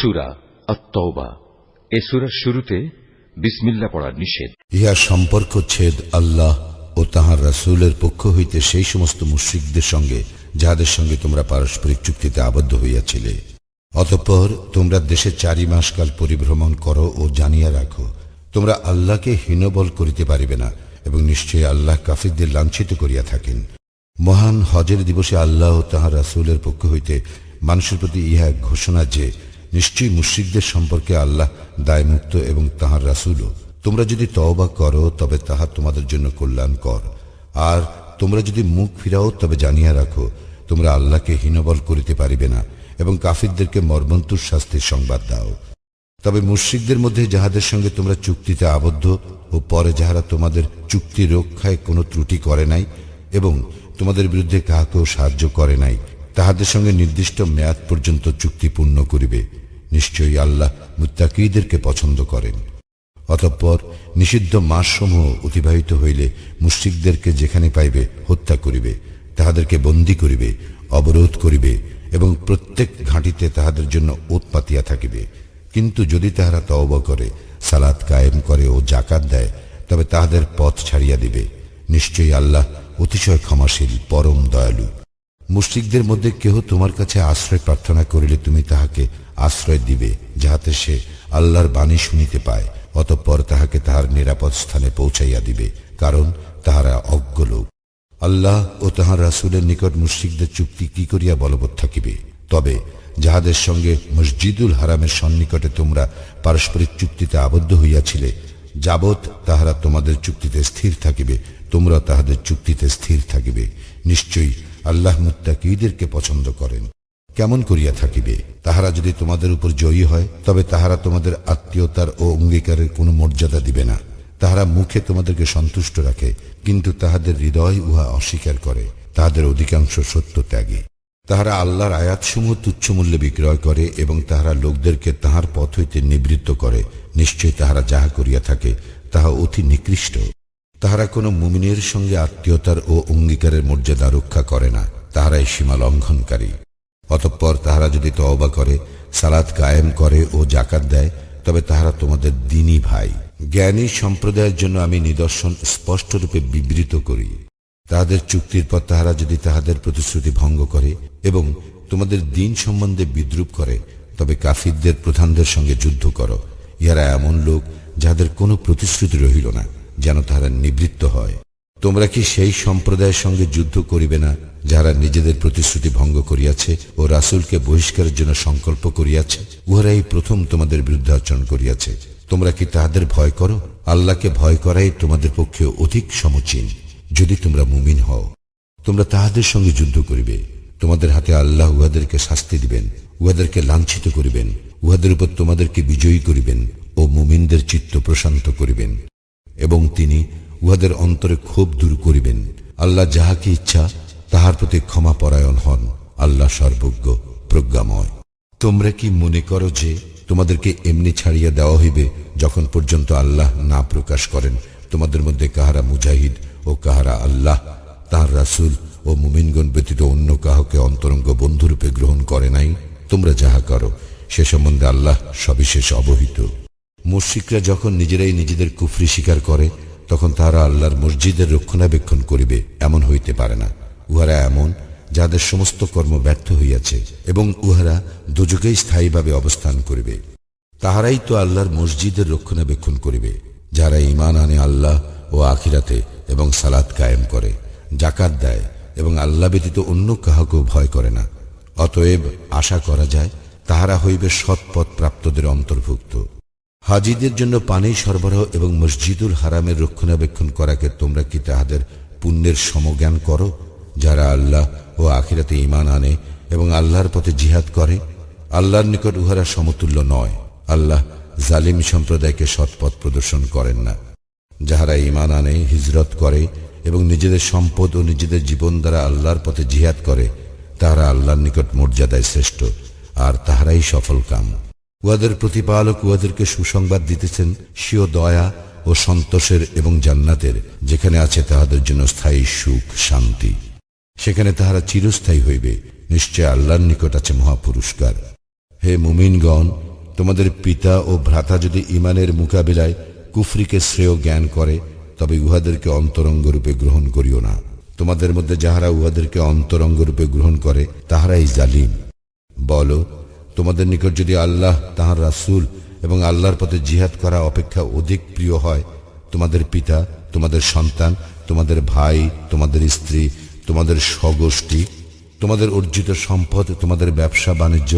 সূরা আত-তাওবা। এই সূরার শুরুতে বিসমিল্লাহ পড়া নিষেধ। ইহা সম্পর্ক ছেদ আল্লাহ ও তাহার রাসূলের পক্ষ হইতে সেই সমস্ত মুশরিকদের সঙ্গে যাহাদের সঙ্গে তোমরা পারস্পরিক চুক্তিতে আবদ্ধ হইয়াছিলে। অতঃপর তোমরা দেশে 4 মাস কাল পরিভ্রমণ করো ও জানিয়া রাখো, তোমরা আল্লাহকে হীনবল করিতে পারিবে না, এবং নিশ্চয়ই আল্লাহ কাফিরদের লাঞ্ছিত করিয়া থাকেন। মহান হজের দিবসে আল্লাহ ও তাহার রাসূলের পক্ষ হইতে মানুষের প্রতি ইহা এক ঘোষণা যে নিশ্চয়ই মুশরিকদের সম্পর্কে আল্লাহ দায়মুক্ত এবং তাহার রাসূলও। তোমরা যদি তওবা করো তবে তাহা তোমাদের জন্য কল্যাণকর, আর তোমরা যদি মুখ ফিরাও তবে জানিয়া রাখো, তোমরা আল্লাহকে হীনবল করিতে পারিবে না, এবং কাফিরদেরকে মর্মন্তুর শাস্তির সংবাদ দাও। তবে মুশরিকদের মধ্যে যাহাদের সঙ্গে তোমরা চুক্তিতে আবদ্ধ ও পরে যাহারা তোমাদের চুক্তি রক্ষায় কোনো ত্রুটি করে নাই এবং তোমাদের বিরুদ্ধে কাহাকেও সাহায্য করে নাই, তাহাদের সঙ্গে নির্দিষ্ট মেয়াদ পর্যন্ত চুক্তি পূর্ণ করিবে। নিশ্চয়ই আল্লাহ মুত্তাকীদেরকে পছন্দ করেন। অতঃপর নিষিদ্ধ মাসসমূহ অতিবাহিত হইলে মুশরিকদেরকে যেখানে পাইবে হত্যা করিবে, তাহাদেরকে বন্দী করিবে, অবরোধ করিবে এবং প্রত্যেক ঘাঁটিতে তাহাদের জন্য ওত পাতিয়া থাকিবে। কিন্তু যদি তাহারা তওবা করে, সালাত কায়েম করে ও যাকাত দেয়, তবে তাহাদের পথ ছাড়িয়া দিবে। নিশ্চয়ই আল্লাহ অতিশয় ক্ষমাশীল, পরম দয়ালু। মুশরিকদের মধ্যে কেহ তোমার কাছে আশ্রয় প্রার্থনা করিলে তুমি তাহাকে আশ্রয় দিবে, যাহাতে সে আল্লাহর বাণী শুনিতে পায়। অতঃপর তাহাকে তাহার নিরাপদ স্থানে পৌঁছাইয়া দিবে, কারণ তাহারা অজ্ঞ লোক। আল্লাহ ও তাহার রাসূলের নিকট মুশরিকদের চুক্তি কি করিয়া বলবৎ থাকিবে? তবে যাহাদের সঙ্গে মসজিদুল হারামের সন্নিকটে তোমরা পারস্পরিক চুক্তিতে আবদ্ধ হইয়াছিলে, যাবৎ তাহারা তোমাদের চুক্তিতে স্থির থাকিবে, তোমরা তাহাদের চুক্তিতে স্থির থাকিবে। নিশ্চয়ই আল্লাহ মুত্তাকীদেরকে পছন্দ করেন। কেমন করিয়া থাকিবে? তাহারা যদি তোমাদের উপর জয়ী হয়, তবে তাহারা তোমাদের আত্মীয়তার ও অঙ্গীকারের কোনো মর্যাদা দিবে না। তাহারা মুখে তোমাদেরকে সন্তুষ্ট রাখে, কিন্তু তাহাদের হৃদয় উহা অস্বীকার করে। তাহাদের অধিকাংশ সত্য ত্যাগী। তাহারা আল্লাহর আয়াতসমূহ তুচ্ছ মূল্যে বিক্রয় করে এবং তাহারা লোকদেরকে তাহার পথ হইতে নিবৃত্ত করে। নিশ্চয়ই তাহারা যাহা করিয়া থাকে তাহা অতি নিকৃষ্ট। তাহারা কোনো মুমিনের সঙ্গে আত্মীয়তার ও অঙ্গীকারের মর্যাদা রক্ষা করে না, তাহারাই সীমা লঙ্ঘনকারী। অতঃপর তাহারা যদি তওবা করে, সালাত কায়েম করে ও যাকাত দেয়, তবে তাহারা তোমাদের দ্বীনী ভাই। জ্ঞানী সম্প্রদায়ের জন্য আমি নিদর্শন স্পষ্টরূপে বিবৃত করি। তাহাদের চুক্তির পর তাহারা যদি তাহাদের প্রতিশ্রুতি ভঙ্গ করে এবং তোমাদের দ্বীন সম্বন্ধে বিদ্রূপ করে, তবে কাফিরদের প্রধানদের সঙ্গে যুদ্ধ করো। ইহারা এমন লোক যাহাদের কোনো প্রতিশ্রুতি রহিল না, যেন তাহারা নিবৃত্ত হয়। তোমরা কি সেই সম্প্রদায়ের সঙ্গে যুদ্ধ করিবে না যাহারা নিজেদের প্রতিশ্রুতি ভঙ্গ করিয়াছে ও রাসূলকে বহিষ্কারের জন্য সংকল্প করিয়াছে? উহারাই প্রথম তোমাদের বিরুদ্ধে আচরণ করিয়াছে। তোমরা কি তাহাদের ভয় করো? আল্লাহকে ভয় করাই তোমাদের পক্ষে অধিক সমীচীন, যদি তোমরা মুমিন হও। তোমরা তাহাদের সঙ্গে যুদ্ধ করিবে, তোমাদের হাতে আল্লাহ উহাদেরকে শাস্তি দিবেন, উহাদেরকে লাঞ্ছিত করিবেন, উহাদের উপর তোমাদেরকে বিজয়ী করিবেন ও মুমিনদের চিত্ত প্রশান্ত করিবেন, এবং তিনি উহাদের অন্তরে ক্ষোভ দূর করিবেন। আল্লাহ যাহাকে ইচ্ছা তাহার প্রতি ক্ষমা পরায়ণ হন। আল্লাহ সর্বজ্ঞ, প্রজ্ঞাময়। তোমরা কি মনে করো যে তোমাদেরকে এমনি ছাড়িয়া দেওয়া হইবে যখন পর্যন্ত আল্লাহ না প্রকাশ করেন তোমাদের মধ্যে কাহারা মুজাহিদ ও কাহারা আল্লাহ, তাহার রাসূল ও মুমিনগণ ব্যতীত অন্য কাহাকে অন্তরঙ্গ বন্ধুরূপে গ্রহণ করে নাই? তোমরা যাহা করো সে সম্বন্ধে আল্লাহ সবিশেষ অবহিত। মুশরিকরা যখন নিজেরাই নিজেদের কুফরি স্বীকার করে, তখন তাহারা আল্লাহর মসজিদের রক্ষণাবেক্ষণ করিবে, এমন হইতে পারে না। উহারা এমন যাহাদের সমস্ত কর্ম ব্যর্থ হইয়াছে, এবং উহারা দোজখেই স্থায়ীভাবে অবস্থান করিবে। তাহারাই তো আল্লাহর মসজিদের রক্ষণাবেক্ষণ করিবে, যারা ঈমান আনে আল্লাহ ও আখিরাতে এবং সালাত কায়েম করে, যাকাত দেয় এবং আল্লাহ ব্যতীত অন্য কাহাকেও ভয় করে না। অতএব আশা করা যায় তাহারা হইবে সৎপথ প্রাপ্তদের অন্তর্ভুক্ত। হাজীদের জন্য পানি সরবরাহ এবং মসজিদুল হারামের রক্ষণাবেক্ষণ করাকে তোমরা কি তাহাদের পুণ্যের সমজ্ঞান করো, যারা আল্লাহ ও আখিরাতে ঈমান আনে এবং আল্লাহর পথে জিহাদ করে? আল্লাহর নিকট উহারা সমতুল্য নয়। আল্লাহ জালিম সম্প্রদায়কে সৎপথ প্রদর্শন করেন না। যাহারা ঈমান আনে, হিজরত করে এবং নিজেদের সম্পদ ও নিজেদের জীবন দ্বারা আল্লাহর পথে জিহাদ করে, তাহারা আল্লাহর নিকট মর্যাদায় শ্রেষ্ঠ, আর তাহারাই সফল কাম। উহাদের প্রতিপালক উহাদেরকে সুসংবাদ দিতেছেন স্বীয় দয়া ও সন্তোষের এবং জান্নাতের, যেখানে আছে তাহাদের জন্য স্থায়ী সুখ শান্তি। সেখানে তাহারা চিরস্থায়ী হইবে। নিশ্চয় আল্লাহর নিকট আছে মহাপুরস্কার। হে মুমিনগণ, তোমাদের পিতা ও ভ্রাতা যদি ঈমানের মোকাবিলায় কুফরিকে শ্রেয় জ্ঞান করে, তবে উহাদেরকে অন্তরঙ্গ রূপে গ্রহণ করিও না। তোমাদের মধ্যে যাহারা উহাদেরকে অন্তরঙ্গ রূপে গ্রহণ করে তাহারাই জালিম। বলো, তোমাদের নিকট যদি আল্লাহ, তাহার রাসূল এবং আল্লাহর পথে জিহাদ করা অপেক্ষা অধিক প্রিয় হয়, তোমাদের পিতা, তোমাদের সন্তান, তোমাদের ভাই, তোমাদের স্ত্রী, তোমাদের স্বগোষ্ঠী, তোমাদের অর্জিত সম্পদ, তোমাদের ব্যবসা বাণিজ্য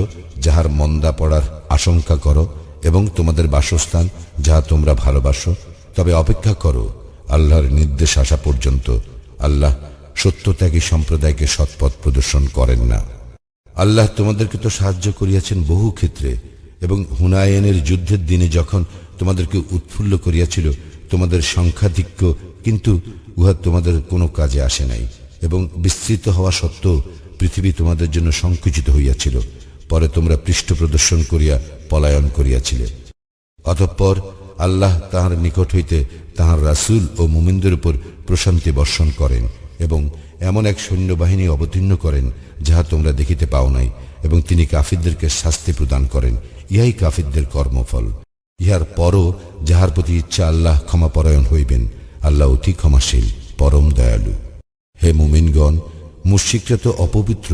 যাহার মন্দা পড়ার আশঙ্কা করো, এবং তোমাদের বাসস্থান যাহা তোমরা ভালোবাসো, তবে অপেক্ষা করো আল্লাহর নির্দেশ আসা পর্যন্ত। আল্লাহ সত্যত্যাগী সম্প্রদায়কে সৎপথ প্রদর্শন করেন না। আল্লাহ তোমাদেরকে তো সাহায্য করিয়াছেন বহু ক্ষেত্রে, এবং হুনায়নের যুদ্ধের দিনে যখন তোমাদেরকে উৎফুল্ল করিয়াছিল তোমাদের সংখ্যাধিক্য, কিন্তু উহা তোমাদের কোনো কাজে আসে নাই, এবং বিস্তৃত হওয়া সত্ত্বেও পৃথিবী তোমাদের জন্য সংকুচিত হইয়াছিল। পরে তোমরা পৃষ্ঠ প্রদর্শন করিয়া পলায়ন করিয়াছিলে। অতঃপর আল্লাহ তাহার নিকট হইতে তাহার রাসূল ও মুমিনদের উপর প্রশান্তি বর্ষণ করেন, এবং এমন এক সৈন্যবাহিনী অবতীর্ণ করেন যাহা তোমরা দেখিতে পাও নাই, এবং তিনি কাফিরদেরকে শাস্তি প্রদান করেন। ইহাই কাফিরদের কর্মফল। ইহার পরও যাহার প্রতি ইচ্ছা আল্লাহ ক্ষমাপরায়ণ হইবেন। আল্লাহ অতি ক্ষমাশীল, পরম দয়ালু। হে মুমিনগণ, মুশরিকরা তো অপবিত্র,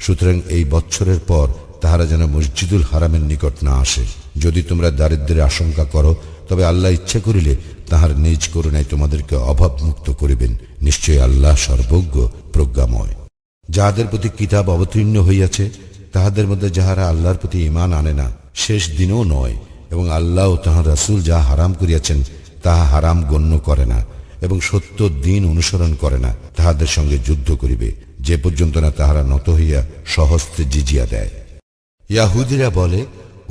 সুতরাং এই বৎসরের পর তাহারা যেন মসজিদুল হারামের নিকট না আসে। যদি তোমরা দারিদ্র্যের আশঙ্কা করো, তবে আল্লাহ ইচ্ছা করিলে তাহার নিজ করুণায় তোমাদেরকে অভাবমুক্ত করিবেন। নিশ্চয়ই আল্লাহ সর্বজ্ঞ, প্রজ্ঞাময়। যাহাদের প্রতি কিতাব অবতীর্ণ হইয়াছে তাহাদের মধ্যে যাহারা আল্লাহর প্রতি ঈমান আনে না, শেষ দিনও নয়, এবং আল্লাহ ও তাহার রাসূল যাহা হারাম করিয়াছেন তাহা হারাম গণ্য করে না, এবং সত্য দিন অনুসরণ করে না, তাহাদের সঙ্গে যুদ্ধ করিবে, যে পর্যন্ত না তাহারা নত হইয়া স্বহস্তে জিজিয়া দেয়। ইয়াহুদীরা বলে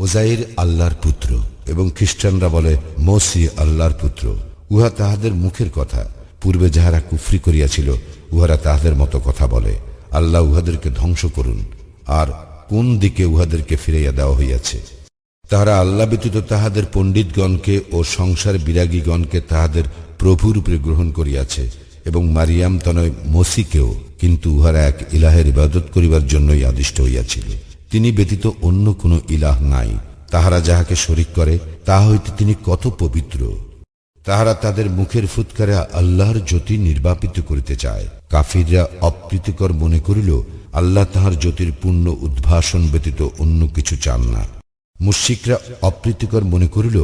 ওজাইর আল্লাহর পুত্র, এবং খ্রিস্টানরা বলে মসিহ আল্লাহর পুত্র। উহা তাহাদের মুখের কথা। পূর্বে যাহারা কুফরি করিয়াছিল উহারা তাহাদের মতো কথা বলে। আল্লাহ উহাদেরকে ধ্বংস করুন। আর কোন দিকে উহাদেরকে ফিরাইয়া দেওয়া হইয়াছে? তাহারা আল্লাহ ব্যতীত তাহাদের পণ্ডিতগণকে ও সংসার বিরাগীগণকে তাহাদের প্রভুরূপে গ্রহণ করিয়াছে, এবং মারিয়াম তনয় মসিকেও, কিন্তু উহারা এক ইলাহের ইবাদত করিবার জন্যই আদিষ্ট হইয়াছিল। তিনি ব্যতীত অন্য কোন ইলাহ নাই। তাহারা যাহাকে শরীক করে তাহা হইতে তিনি কত পবিত্র। তাহারা তাদের মুখের ফুৎকারে আল্লাহর জ্যোতি নির্বাপিত করিতে চায়। কাফিররা অপ্রীতিকর মনে করিল আল্লাহ তাহার জ্যোতির পূর্ণ উদ্ভাসন ব্যতীত অন্য কিছু চান না। মুশরিকরা অপ্রীতিকর মনে করিল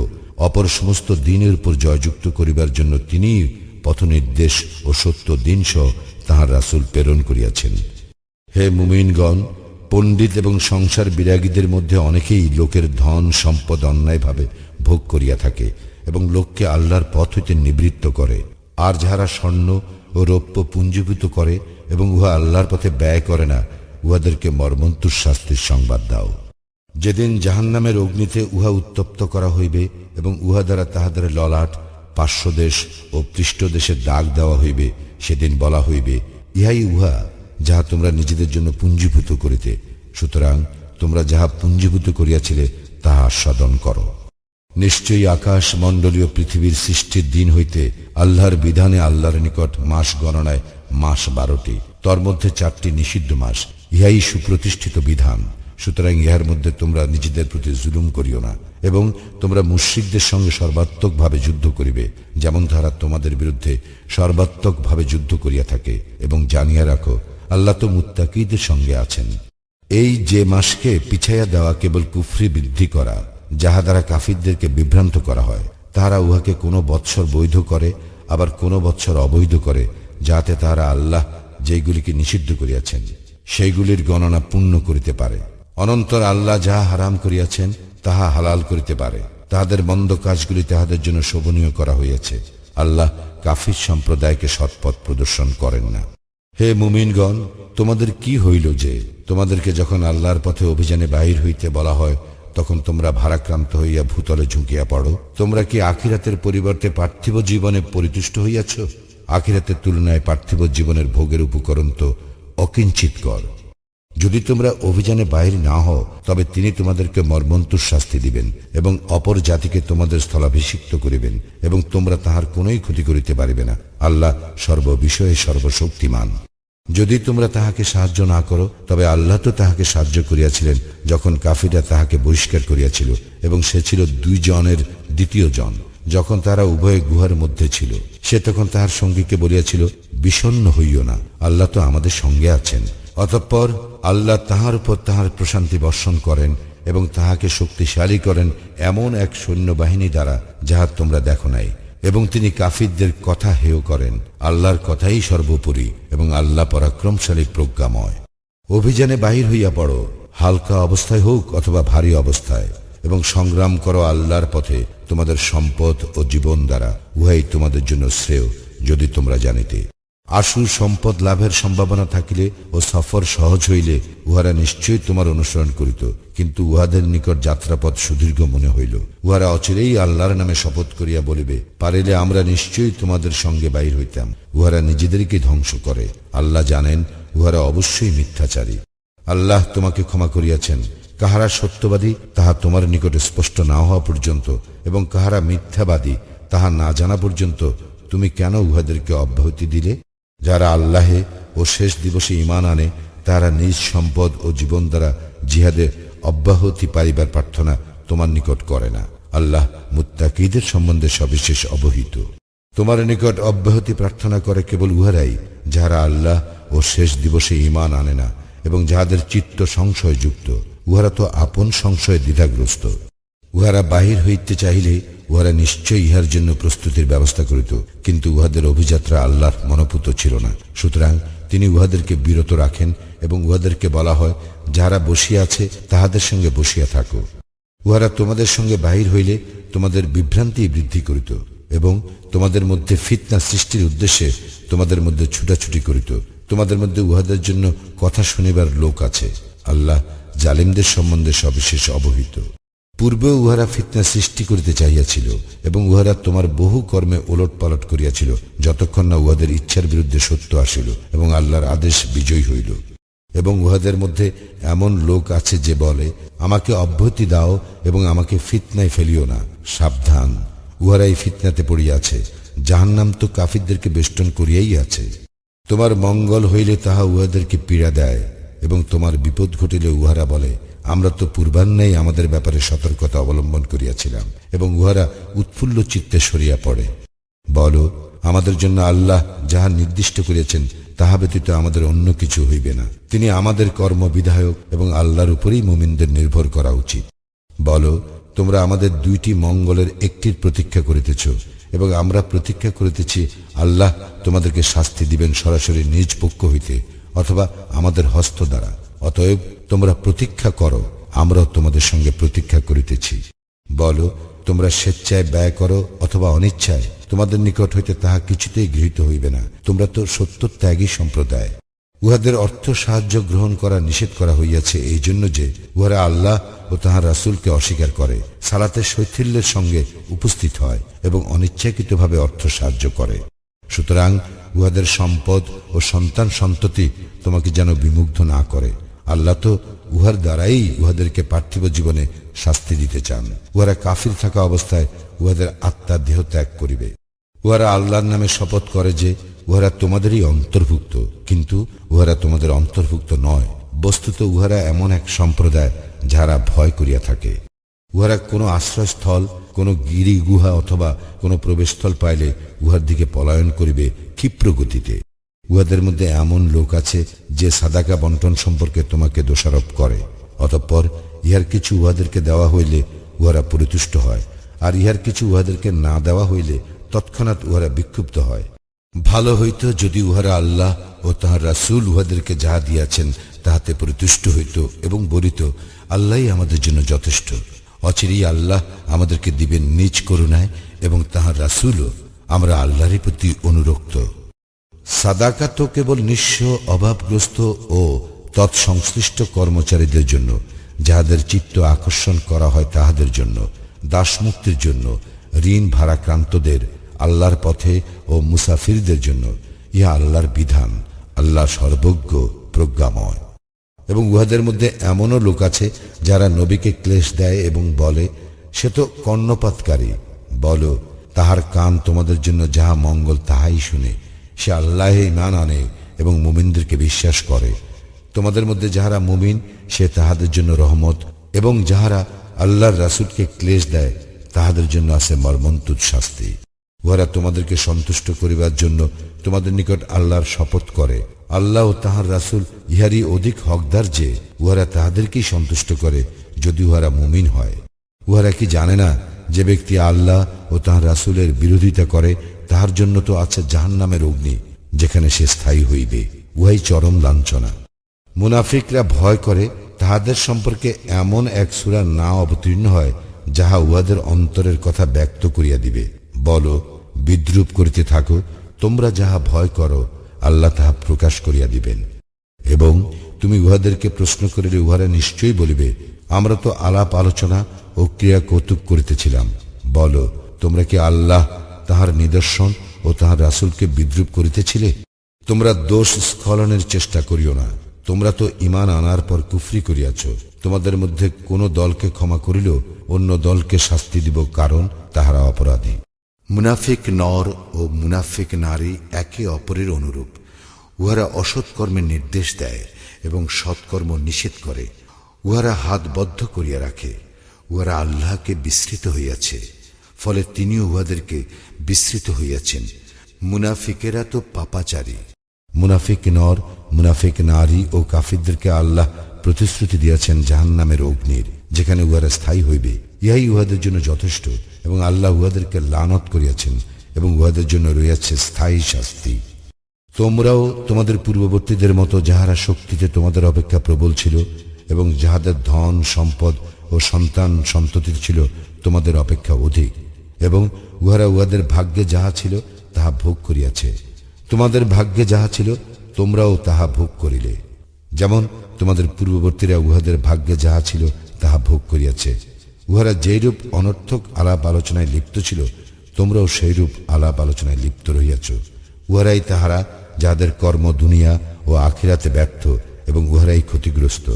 অপর সমস্ত দিনের উপর জয়যুক্ত করিবার জন্য তিনি পথ নির্দেশ ও সত্য দিন সহ তাহার রাসূল প্রেরণ করিয়াছেন। হে মুমিনগণ, পণ্ডিত এবং সংসার বিরাগীদের মধ্যে অনেকেই লোকের ধন সম্পদ অন্যায়ভাবে ভোগ করিয়া থাকে, এবং লোককে আল্লাহর পথ হইতে নিবৃত্ত করে। আর যাহারা স্বর্ণ ও রৌপ্য পুঞ্জীভূত করে এবং উহা আল্লাহর পথে ব্যয় করে না, উহাদেরকে মর্মন্তুর শাস্তির সংবাদ দাও। যেদিন জাহান্নামের অগ্নিতে উহা উত্তপ্ত করা হইবে, এবং উহা দ্বারা তাহাদের ললাট, পার্শ্বদেশ ও পৃষ্ঠদেশে দাগ দেওয়া হইবে, সেদিন বলা হইবে, ইহাই উহা যাহা তোমরা নিজেদের জন্য পুঞ্জীভূত করিতে। সুতরাং তোমরা যাহা পুঞ্জীভূত করিয়াছিলে তাহা আস্বাদন করো। নিশ্চয়ই আকাশ মণ্ডলীয় পৃথিবীর সৃষ্টির দিন হইতে আল্লাহর বিধানে আল্লাহর নিকট মাস গণনায় মাস 12টি, তন্মধ্যে 4টি নিষিদ্ধ মাস। ইহাই সুপ্রতিষ্ঠিত বিধান। সুতরাং ইহার মধ্যে তোমরা নিজেদের প্রতি জুলুম করিও না, এবং তোমরা মুশরিকদের সঙ্গে সর্বাত্মকভাবে যুদ্ধ করিবে, যেমন তারা তোমাদের বিরুদ্ধে সর্বাত্মকভাবে যুদ্ধ করিয়া থাকে। এবং জানিয়া রাখো, আল্লাহ তো মুত্তাকীদের সঙ্গে আছেন। এই যে মাসকে পিছাইয়া দেওয়া কেবল কুফরি বৃদ্ধি করা, যাহা দ্বারা কাফিরদেরকে বিভ্রান্ত করা হয়। তাহারা উহাকে কোনো বৎসর বৈধ করে, আবার কোনো বৎসর অবৈধ করে, যাতে তাহারা আল্লাহ যেগুলিকে নিষিদ্ধ করিয়াছেন সেইগুলির গণনা পূর্ণ করিতে পারে। অনন্তর আল্লাহ যাহা হারাম করিয়াছেন তাহা হালাল করিতে পারে। তাহাদের মন্দ কাজগুলি তাহাদের জন্য শোভনীয় করা হইয়াছে। আল্লাহ কাফির সম্প্রদায়কে সৎপথ প্রদর্শন করেন না। হে মুমিনগণ, তোমাদের কি হইল যে তোমাদেরকে যখন আল্লাহর পথে অভিযানে বাহির হইতে বলা হয়, তখন তোমরা ভারাক্রান্ত হইয়া ভূতলে ঝুঁকিয়া পড়ো? তোমরা কি আখিরাতের পরিবর্তে পার্থিব জীবনে পরিতুষ্ট হইয়াছ? আখিরাতের তুলনায় পার্থিব জীবনের ভোগের উপকরণ তো অকিঞ্চিৎকর। যদি তোমরা অভিযানে বাহির না হও, তবে তিনি তোমাদেরকে মর্মন্তুর শাস্তি দিবেন, এবং অপর জাতিকে তোমাদের স্থলাভিষিক্ত করিবেন, এবং তোমরা তাহার কোনোই ক্ষতি করিতে পারিবে না। আল্লাহ সর্ববিষয়ে সর্বশক্তিমান। যদি তোমরা তাহাকে সাহায্য না করো, তবে আল্লাহ তো তাহাকে সাহায্য করিয়াছিলেন যখন কাফিররা তাহাকে বহিষ্কার করিয়াছিল, এবং সে ছিল 2 জনের দ্বিতীয় জন। যখন তারা উভয়ে গুহার মধ্যে ছিল, সে তখন তাহার সঙ্গীকে বলিয়াছিল, বিষণ্ণ হইও না, আল্লাহ তো আমাদের সঙ্গে আছেন। অতঃপর আল্লাহ তাহার উপর তাহার প্রশান্তি বর্ষণ করেন এবং তাহাকে শক্তিশালী করেন এমন এক সৈন্যবাহিনী দ্বারা যাহা তোমরা দেখো নাই, এবং তিনি কাফিরদের কথা হেয় করেন। আল্লাহর কথাই সর্বোপরি, এবং আল্লাহ পরাক্রমশালী প্রজ্ঞাময়। অভিযানে বাহির হইয়া পড়ো, হালকা অবস্থায় হোক অথবা ভারী অবস্থায়, এবং সংগ্রাম করো আল্লাহর পথে তোমাদের সম্পদ ও জীবন দ্বারা, উহাই তোমাদের জন্য শ্রেয়, যদি তোমরা জানিতে। আশু সম্পদ লাভের সম্ভাবনা থাকিলে ও সফর সহজ হইলে উহারা নিশ্চয়ই তোমার অনুসরণ করিত, কিন্তু উহাদের নিকট যাত্রাপথ সুদীর্ঘ মনে হইল। উহারা অচিরেই আল্লাহর নামে শপথ করিয়া বলিবে, পারিলে আমরা নিশ্চয়ই তোমাদের সঙ্গে বাহির হইতাম। উহারা নিজেদেরকে ধ্বংস করে, আল্লাহ জানেন উহারা অবশ্যই মিথ্যাচারী। আল্লাহ তোমাকে ক্ষমা করিয়াছেন। কাহারা সত্যবাদী তাহা তোমার নিকটে স্পষ্ট না হওয়া পর্যন্ত, এবং কাহারা মিথ্যাবাদী তাহা না জানা পর্যন্ত তুমি কেন উহাদেরকে অব্যাহতি দিলে? যারা আল্লাহে ও শেষ দিবসে ঈমান আনে, তারা নিজ সম্পদ ও জীবন দ্বারা জিহাদে অব্যাহতি পাইবার প্রার্থনা তোমার নিকট করে না। আল্লাহ মুত্তাকীদের সম্বন্ধে সবিশেষ অবহিত। তোমার নিকট অব্যাহতি প্রার্থনা করে কেবল উহারাই যাহারা আল্লাহ ও শেষ দিবসে ঈমান আনে না, এবং যাহাদের চিত্ত সংশয়যুক্ত। উহারা তো আপন সংশয়ে দ্বিধাগ্রস্ত। উহারা বাহির হইতে চাহিলে উহারা নিশ্চয় ইহার জন্য প্রস্তুতির ব্যবস্থা করিত, কিন্তু উহাদের অভিযাত্রা আল্লাহর মনোপুত ছিল না। সুতরাং তিনি উহাদেরকে বিরত রাখেন, এবং উহাদেরকে বলা হয়, যাহারা বসিয়া আছে তাহাদের সঙ্গে বসিয়া থাকো। উহারা তোমাদের সঙ্গে বাহির হইলে তোমাদের বিভ্রান্তি বৃদ্ধি করিত, এবং তোমাদের মধ্যে ফিতনা সৃষ্টির উদ্দেশ্যে তোমাদের মধ্যে ছুটাছুটি করিত। তোমাদের মধ্যে উহাদের জন্য কথা শুনিবার লোক আছে। আল্লাহ জালিমদের সম্বন্ধে সবিশেষ অবহিত। পূর্বে উহারা ফিতনা সৃষ্টি করিতে চাহিয়াছিল, এবং উহারা তোমার বহু কর্মে ওলট পালট করিয়াছিল, যতক্ষণ না উহাদের ইচ্ছার বিরুদ্ধে সত্য আসিল এবং আল্লাহর আদেশ বিজয়ী হইল। এবং উহাদের মধ্যে এমন লোক আছে যে বলে, আমাকে অব্যাহতি দাও এবং আমাকে ফিতনায় ফেলিও না। সাবধান, উহারা এই ফিতনাতে পড়িয়াছে। জাহান্নাম তো কাফিরদেরকে বেষ্টন করিয়াই আছে। তোমার মঙ্গল হইলে তাহা উহাদেরকে পীড়া দেয়, এবং তোমার বিপদ ঘটিলে উহারা বলে, আমরা তো পূর্বাহ্নেই আমাদের ব্যাপারে সতর্কতা অবলম্বন করিয়াছিলাম, এবং উহারা উৎফুল্ল চিত্তে সরিয়া পড়ে। বলো, আমাদের জন্য আল্লাহ যাহা নির্দিষ্ট করিয়াছেন তাহা ব্যতীত আমাদের অন্য কিছু হইবে না। তিনি আমাদের কর্ম বিধায়ক, এবং আল্লাহর উপরেই মুমিনদের নির্ভর করা উচিত। বলো, তোমরা আমাদের 2টি মঙ্গলের একটির প্রতীক্ষা করিতেছ, এবং আমরা প্রতীক্ষা করিতেছি আল্লাহ তোমাদেরকে শাস্তি দিবেন সরাসরি নিজ পক্ষ হইতে অথবা আমাদের হস্ত দ্বারা। অতএব তোমরা প্রতীক্ষা করো, আমরাও তোমাদের সঙ্গে প্রতীক্ষা করিতেছি। বলো, তোমরা স্বেচ্ছায় ব্যয় করো অথবা অনিচ্ছায়, তোমাদের নিকট হইতে তাহা কিছুতেই গৃহীত হইবে না। তোমরা তো সত্যত্যাগী সম্প্রদায়। উহাদের অর্থ সাহায্য গ্রহণ করা নিষেধ করা হইয়াছে এই জন্য যে উহারা আল্লাহ ও তাহার রাসূলকে অস্বীকার করে, সালাতের শৈথিল্যের সঙ্গে উপস্থিত হয় এবং অনিচ্ছাকৃতভাবে অর্থ সাহায্য করে। সুতরাং উহাদের সম্পদ ও সন্তান সন্ততি তোমাকে যেন বিমুগ্ধ না করে। আল্লাহ তো উহার দ্বারাই উহাদেরকে পার্থিব জীবনে শাস্তি দিতে চান। উহারা কাফির থাকা অবস্থায় উহাদের আত্মার দেহ ত্যাগ করিবে। উহারা আল্লাহর নামে শপথ করে যে উহারা তোমাদেরই অন্তর্ভুক্ত, কিন্তু উহারা তোমাদের অন্তর্ভুক্ত নয়। বস্তুত উহারা এমন এক সম্প্রদায় যাহারা ভয় করিয়া থাকে। উহারা কোনো আশ্রয়স্থল, কোনো গিরি গুহা অথবা কোনো প্রবেশস্থল পাইলে উহার দিকে পলায়ন করিবে ক্ষিপ্র গতিতে। উহাদের মধ্যে এমন লোক আছে যে সাদাকা বন্টন সম্পর্কে তোমাকে দোষারোপ করে, অতঃপর ইহার কিছু উহাদেরকে দেওয়া হইলে উহারা পরিতুষ্ট হয়, আর ইহার কিছু উহাদেরকে না দেওয়া হইলে তৎক্ষণাৎ উহারা বিক্ষুব্ধ হয়। ভালো হইত যদি উহারা আল্লাহ ও তাহার রাসূল উহাদেরকে যাহা দিয়াছেন তাহাতে পরিতুষ্ট হইত এবং বলিত, আল্লাহই আমাদের জন্য যথেষ্ট। অচিরেই আল্লাহ আমাদেরকে দিবেন নিজ করুণায়, এবং তাহার রাসূলও, আমরা আল্লাহরই প্রতি অনুরক্ত। সাদাকা তো কেবল নিঃস্ব, অভাবগ্রস্ত ও তৎসংশ্লিষ্ট কর্মচারীদের জন্য, যাহাদের চিত্ত আকর্ষণ করা হয় তাহাদের জন্য, দাসমুক্তির জন্য, ঋণ ভারাক্রান্তদের, আল্লাহর পথে ও মুসাফিরদের জন্য। ইহা আল্লাহর বিধান। আল্লাহ সর্বজ্ঞ, প্রজ্ঞাময়। এবং উহাদের মধ্যে এমনও লোক আছে যারা নবীকে ক্লেশ দেয় এবং বলে, সে তো কর্ণপাতকারী। বলো, তাহার কান তোমাদের জন্য যাহা মঙ্গল তাহাই শুনে। সে আল্লাহে ঈমান আনে এবং মুমিনদেরকে বিশ্বাস করে। তোমাদের মধ্যে যাহারা মুমিন সে তাহাদের জন্য রহমত, এবং যাহারা আল্লাহর রাসূলকে ক্লেশ দেয় তাহাদের জন্য আছে মর্মন্তুদ শাস্তি। উহারা তোমাদেরকে সন্তুষ্ট করিবার জন্য তোমাদের নিকট আল্লাহর শপথ করে। আল্লাহ ও তাহার রাসূল ইহারই অধিক হকদার যে উহারা তাহাদেরকেই সন্তুষ্ট করে, যদি উহারা মুমিন হয়। উহারা কি জানে না যে ব্যক্তি আল্লাহ ও তাহার রাসূলের বিরোধিতা করে তাহার জন্য তো আছে জাহান্নামের অগ্নি, যেখানে সে স্থায়ী হইবে। উহাই চরম লাঞ্ছনা। মুনাফিকরা ভয় করে তাহাদের সম্পর্কে এমন এক সূরা না অবতীর্ণ হয় যাহা উহাদের অন্তরের কথা ব্যক্ত করিয়া দিবে। বলো, বিদ্রূপ করিতে থাকো, তোমরা যাহা ভয় করো আল্লাহ তাহা প্রকাশ করিয়া দিবেন। এবং তুমি উহাদেরকে প্রশ্ন করিলে উহারা নিশ্চয়ই বলিবে, আমরা তো আলাপ আলোচনা ও ক্রিয়া কৌতুক করিতেছিলাম। বলো, তোমরা কি আল্লাহ, তাহার নিদর্শন ও তাহার রাসূলকে বিদ্রূপ করিতেছিলে? তোমরা দোষ স্খলনের চেষ্টা করিও না। তোমরা তো ঈমান আনার পর কুফরি করিয়াছ। তোমাদের মধ্যে কোন দলকে ক্ষমা করিল অন্য দলকে শাস্তি দিব, কারণ তাহারা অপরাধী। মুনাফিক নর ও মুনাফিক নারী একে অপরের অনুরূপ। উহারা অসৎ কর্মের নির্দেশ দেয় এবং সৎকর্ম নিষেধ করে। উহারা হাত বদ্ধ করিয়া রাখে। উহারা আল্লাহকে বিস্মৃত হইয়াছে, ফলে তিনিও উহাদেরকে বিস্মৃত হইয়াছেন। মুনাফিকেরা তো পাপাচারী। মুনাফিক নর, মুনাফিক নারী ও কাফিরদেরকে আল্লাহ প্রতিশ্রুতি দিয়াছেন জাহান্নামের অগ্নির, যেখানে উহারা স্থায়ী হইবে। ইহাই উহাদের জন্য যথেষ্ট, এবং আল্লাহ উহাদেরকে লানত করিয়াছেন এবং উহাদের জন্য রইয়াছে স্থায়ী শাস্তি। তোমরাও তোমাদের পূর্ববর্তীদের মতো যাহারা শক্তিতে তোমাদের অপেক্ষা প্রবল ছিল এবং যাহাদের ধন সম্পদ ও সন্তান সন্ততি ছিল তোমাদের অপেক্ষা অধিক, এবং উহারা উহাদের ভাগ্যে যাহা ছিল তাহা ভোগ করিয়াছে। তোমাদের ভাগ্যে যাহা ছিল তোমরাও তাহা ভোগ করিলে, যেমন তোমাদের পূর্ববর্তীরা উহাদের ভাগ্যে যাহা ছিল তাহা ভোগ করিয়াছে। উহারা যেইরূপ অনর্থক আলাপ আলোচনায় লিপ্ত ছিল, তোমরাও সেইরূপ আলাপ আলোচনায় লিপ্ত রহিয়াছ। উহারাই তাহারা যাহাদের কর্ম দুনিয়া ও আখিরাতে ব্যর্থ, এবং উহারাই ক্ষতিগ্রস্ত।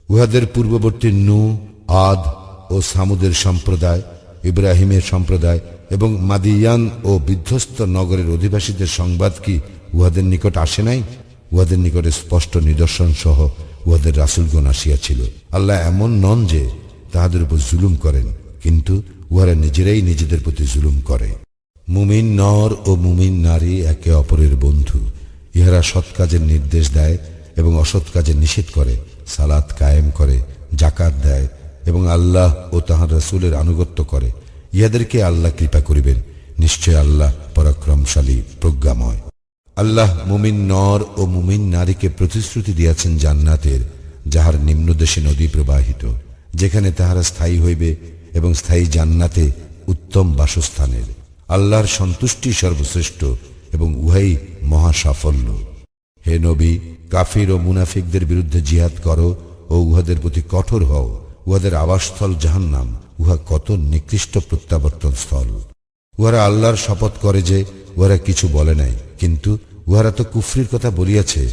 উহাদের পূর্ববর্তী নূহ, আদ ও সামুদের সম্প্রদায়, ইব্রাহিমের সম্প্রদায় এবং মাদিয়ান ও বিধ্বস্ত নগরের অধিবাসীদের সংবাদ কি উহাদের নিকট আসে নাই? উহাদের নিকটে স্পষ্ট নিদর্শন সহ উহাদের রাসূলগণ আসিয়াছিল। আল্লাহ এমন নন যে তাহাদের উপর জুলুম করেন, কিন্তু উহারা নিজেরাই নিজেদের প্রতি জুলুম করে। মুমিন নর ও মুমিন নারী একে অপরের বন্ধু। ইহারা সৎ কাজের নির্দেশ দেয় এবং অসৎ কাজের নিষেধ করে, সালাত কায়েম করে, জাকাত দেয় এবং আল্লাহ ও তাহার রাসূলের আনুগত্য করে। ইহাদেরকে আল্লাহ কৃপা করিবেন। নিশ্চয় আল্লাহ পরাক্রমশালী, প্রজ্ঞাময়। আল্লাহ মুমিন নর ও মুমিন নারীকে প্রতিশ্রুতি দিয়াছেন জান্নাতের, যাহার নিম্নদেশে নদী প্রবাহিত, যেখানে তাহারা স্থায়ী হইবে, এবং স্থায়ী জান্নাতে উত্তম বাসস্থানের। আল্লাহর সন্তুষ্টি সর্বশ্রেষ্ঠ, এবং উহাই মহা সাফল্য। হে নবী, কাফির ও মুনাফিকদের বিরুদ্ধে জিহাদ করো ও উহাদের প্রতি কঠোর হও। উহাদের আবাসস্থল জাহান্নাম, উহা কত নিকৃষ্ট প্রত্যাবর্তন স্থল। উহারা আল্লাহর শপথ করে যে উহারা কিছু বলে নাই, কিন্তু উহারা তো কুফরির কথা বলিয়াছে,